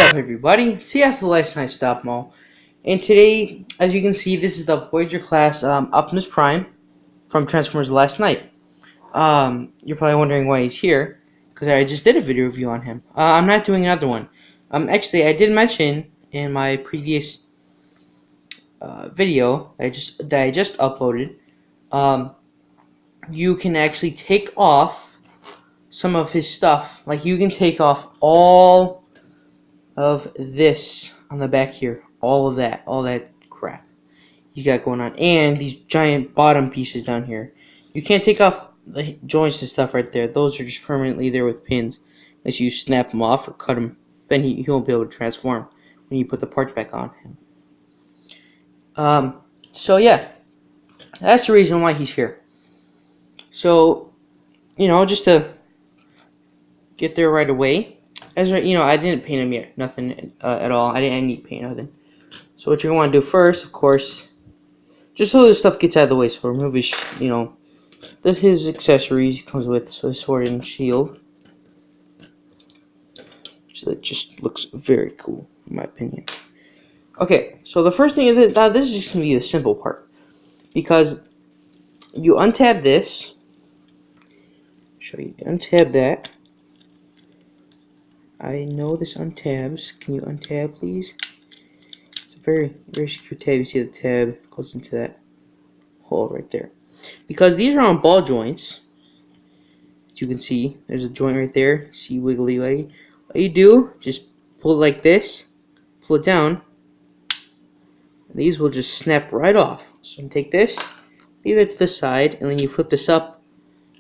up, everybody? It's the after last night's stop mall, and today, as you can see, this is the Voyager class Optimus Prime from Transformers Last Night. You're probably wondering why he's here, because I just did a video review on him. I'm not doing another one. Actually, I did mention in my previous video that I just uploaded. You can actually take off some of his stuff. Like you can take off all of this on the back here, all that crap you got going on, and these giant bottom pieces down here. You can't take off the joints and stuff right there. Those are just permanently there with pins. Unless you snap them off or cut them, then he won't be able to transform when you put the parts back on him. So yeah, that's the reason why he's here. So, just to get there right away. I didn't paint him yet, nothing at all. I didn't need paint nothing. So what you're going to want to do first, of course, just so this stuff gets out of the way. So remove his, his accessories he comes with, so his sword and shield, which just looks very cool in my opinion. Okay, so the first thing is that this is just going to be the simple part, because you untab this. Show you, untab that. I know this untabs. Can you untab, please? It's a very, very secure tab. You see the tab goes into that hole right there. Because these are on ball joints, as you can see, there's a joint right there. See, wiggly way. All you do, just pull it like this, pull it down, and these will just snap right off. So take this, leave it to the side, and then you flip this up,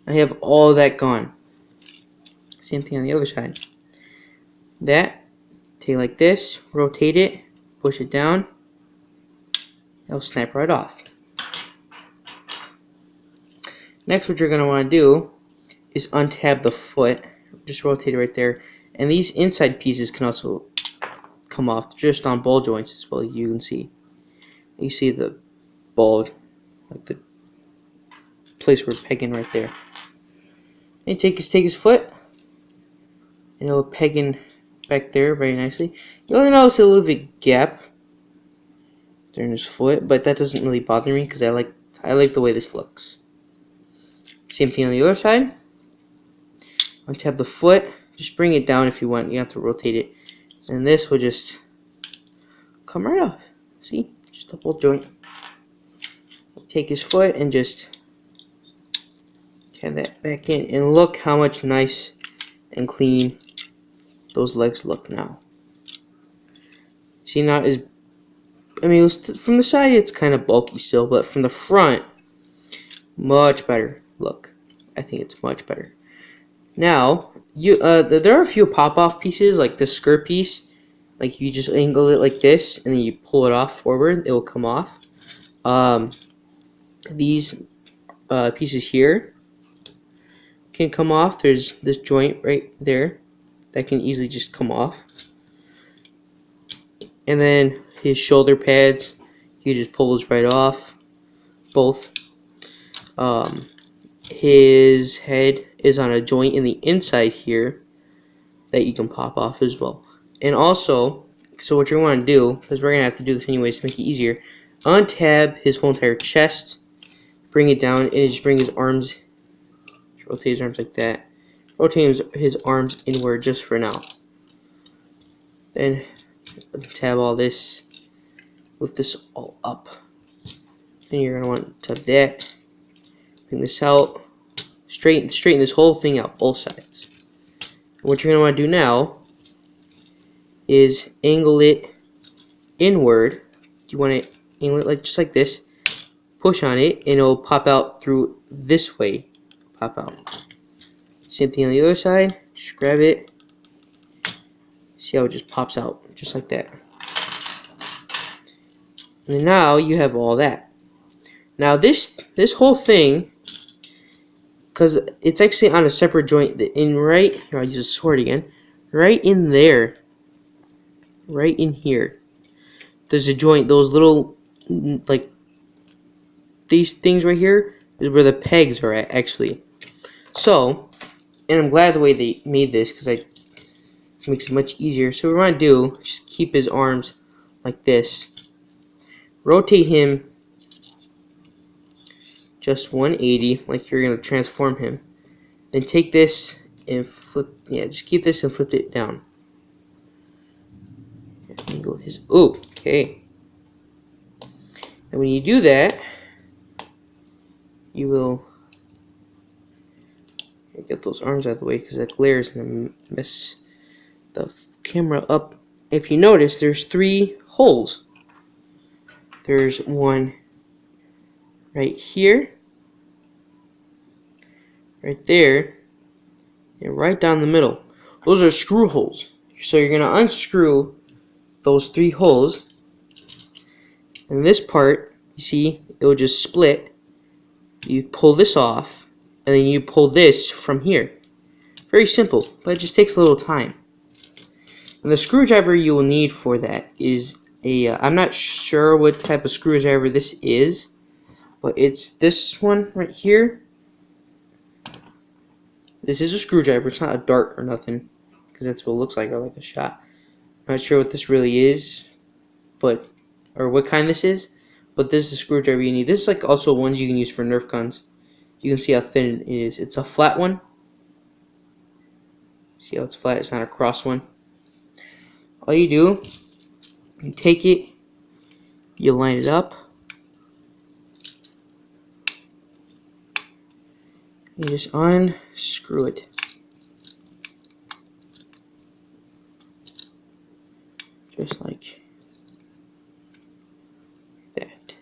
and you have all of that gone. Same thing on the other side. That, take like this, rotate it, push it down, it'll snap right off. Next, what you're going to want to do is untab the foot, just rotate it right there, and these inside pieces can also come off just on ball joints as well. You can see the ball, like the place we're pegging right there. And take his foot, and it'll peg in back there very nicely. You'll notice a little bit gap there in his foot, but that doesn't really bother me because I like the way this looks. Same thing on the other side. Untap the foot, just bring it down if you want. You have to rotate it, and this will just come right off. See, just a ball joint. Take his foot and just have that back in, and look how much nice and clean those legs look now. See, not as, from the side it's kind of bulky still, but from the front, much better look. I think it's much better. Now, there are a few pop-off pieces, like the skirt piece. Like you just angle it like this, and then you pull it off forward, it will come off. These pieces here can come off. There's this joint right there that can easily just come off, and then his shoulder pads, you just pull those right off, both. His head is on a joint in the inside here that you can pop off as well. And also, so what you want to do, because we're gonna have to do this anyways to make it easier, untab his whole entire chest, bring it down, and just bring his arms, rotate his arms like that. Rotate his arms inward just for now. Then tab all this, lift this all up. Then you're gonna want to tab that, bring this out, straighten this whole thing out, both sides. And what you're gonna want to do now is angle it inward. You want to angle it just like this. Push on it, and it'll pop out through this way. Pop out. Same thing on the other side. Just grab it. See how it just pops out, just like that. And now you have all that. Now this whole thing, because it's actually on a separate joint, here I'll use a sword again. Right in there, right in here, there's a joint. Those little, like these things right here is where the pegs are at, actually. So, and I'm glad the way they made this, because This makes it much easier. So what we want to do, just keep his arms like this. Rotate him just 180, like you're going to transform him. Then take this and flip, yeah, just keep this and flip it down. Angle his, oh, okay. And when you do that, you will get those arms out of the way because that glare is going to mess the camera up. If you notice, there's 3 holes. There's one right here, right there, and right down the middle. Those are screw holes. So you're going to unscrew those 3 holes, and this part, you see, it will just split. You pull this off, and then you pull this from here. Very simple, but it just takes a little time. And the screwdriver you will need for that is a, I'm not sure what type of screwdriver this is, but it's this one right here. This is a screwdriver, it's not a dart or nothing, because that's what it looks like, or like a shot. I'm not sure what this really is, but, or what kind this is, but this is a screwdriver you need. This is like also ones you can use for Nerf guns. You can see how thin it is. It's a flat one. See how it's flat? It's not a cross one. All you do, you take it, you line it up, you just unscrew it. Just like that.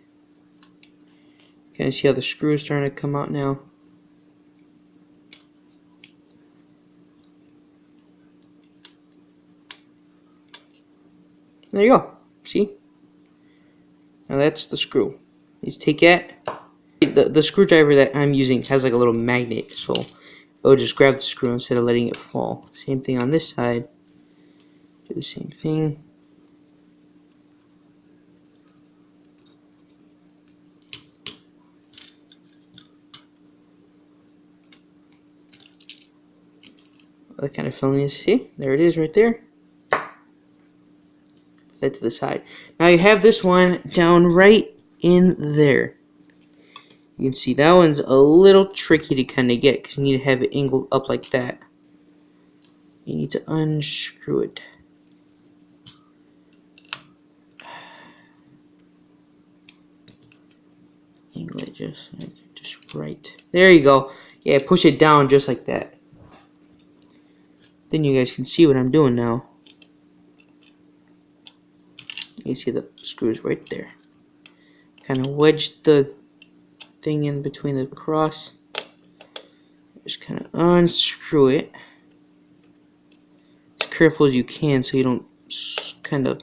Can you see how the screw is starting to come out now? There you go. See? Now that's the screw. You just take that. The screwdriver that I'm using has like a little magnet, so it'll just grab the screw instead of letting it fall. Same thing on this side. Do the same thing. That kind of filming is, see? There it is right there. That to the side. Now you have this one down right in there. You can see that one's a little tricky to kind of get because you need to have it angled up like that. You need to unscrew it. Angle it just right. There you go. Yeah, push it down just like that. Then you guys can see what I'm doing now. You see the screws right there. Kind of wedge the thing in between the cross. Just kind of unscrew it. As careful as you can so you don't kind of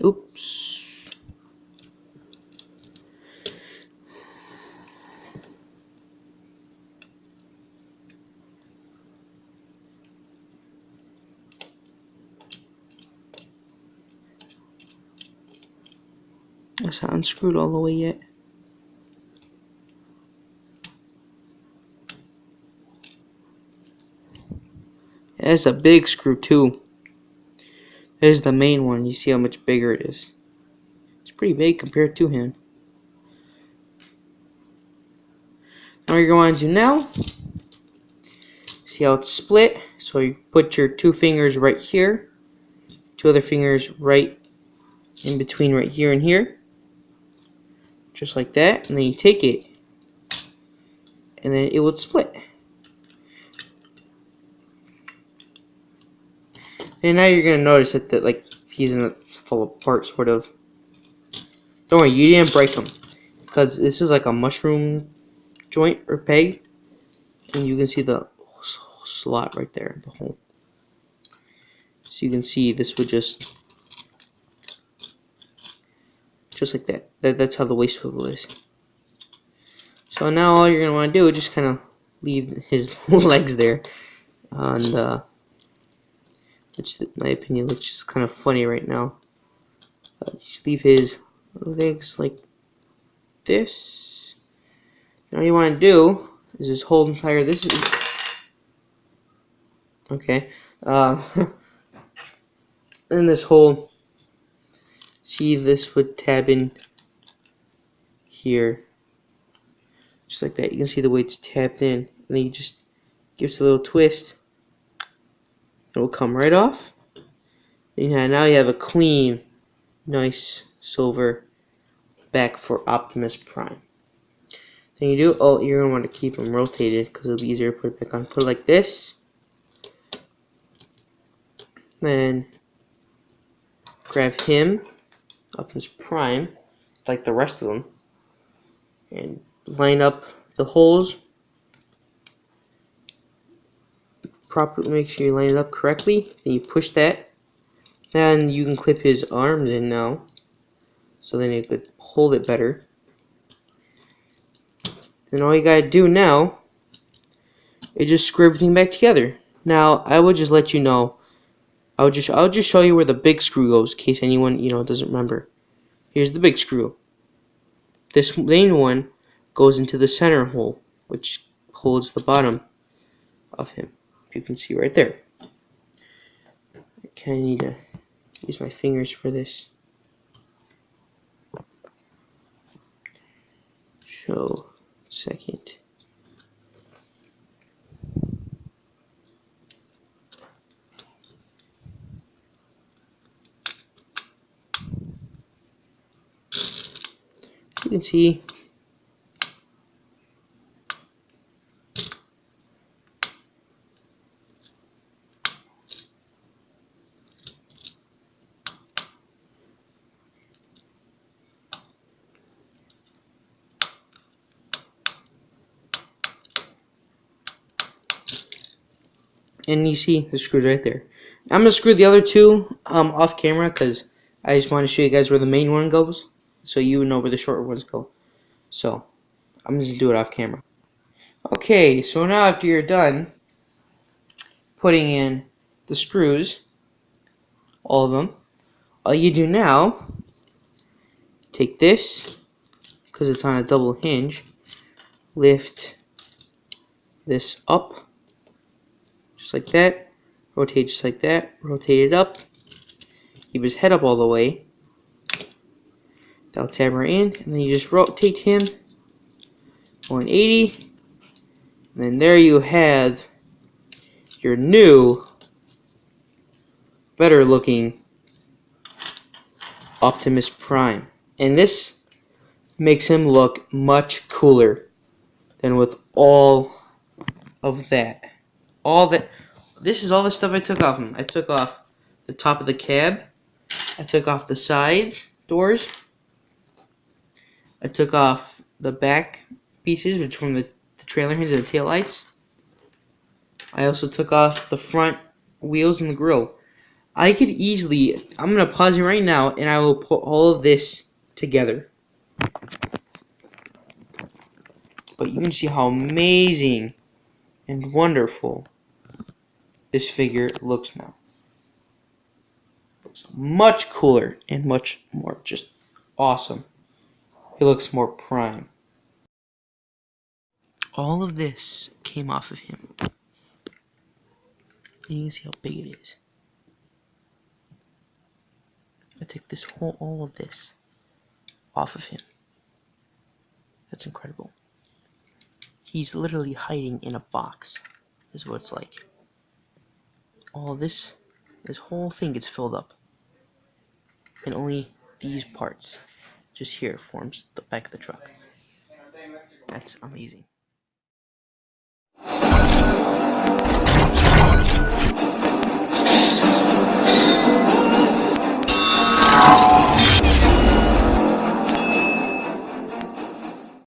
oops. That's not unscrewed all the way yet. That's a big screw too. There's the main one. You see how much bigger it is. It's pretty big compared to him. Now what you're going to do now, see how it's split? So you put your 2 fingers right here, 2 other fingers right in between right here and here. Just like that, and then you take it, and then it would split. And now you're gonna notice that like he's gonna fall apart, sort of. Don't worry, you didn't break him, because this is like a mushroom joint or peg, and you can see the slot right there, the hole. So you can see this would just like that. That's how the waist swivel is. So now all you're going to want to do is just kind of leave his legs there. And, which in my opinion looks just kind of funny right now. Just leave his legs like this. all you want to do is just hold entire. This is okay. And this whole. See, this would tab in here, just like that. You can see the way it's tapped in, and then you just give it a little twist. It will come right off. Yeah, now you have a clean, nice silver back for Optimus Prime. Then you do, oh, you're going to want to keep them rotated because it'll be easier to put it back on. Put it like this. Then grab him, Optimus Prime, like the rest of them, and line up the holes. Properly, make sure you line it up correctly. Then you push that. Then you can clip his arms in now, so then you could hold it better. Then all you gotta do now is just screw everything back together. Now I would just let you know. I'll just show you where the big screw goes in case anyone doesn't remember. Here's the big screw. This main one goes into the center hole, which holds the bottom of him. You can see right there. I kind of need to use my fingers for this. So, second. You can see and you see the screws right there. I'm gonna screw the other two off camera because I just want to show you guys where the main one goes, so you know where the shorter ones go. So I'm gonna just do it off camera. Okay, so now after you're done putting in the screws, all of them, all you do now, take this, because it's on a double hinge, lift this up, just like that, rotate just like that, rotate it up, keep his head up all the way, that'll tab right in, and then you just rotate him 180, and then there you have your new, better looking Optimus Prime. And this makes him look much cooler than with all of that. This is all the stuff I took off him. I took off the top of the cab. I took off the sides doors. I took off the back pieces, which from the trailer hinge and the tail lights. I also took off the front wheels and the grill. I could easily, I'm going to pause it right now, and I will put all of this together. But you can see how amazing and wonderful this figure looks now. Looks much cooler and much more just awesome. He looks more prime. All of this came off of him. And you can see how big it is. I took this all of this off of him. That's incredible. He's literally hiding in a box, is what it's like. All this whole thing gets filled up. And only these parts, just here, forms the back of the truck. That's amazing.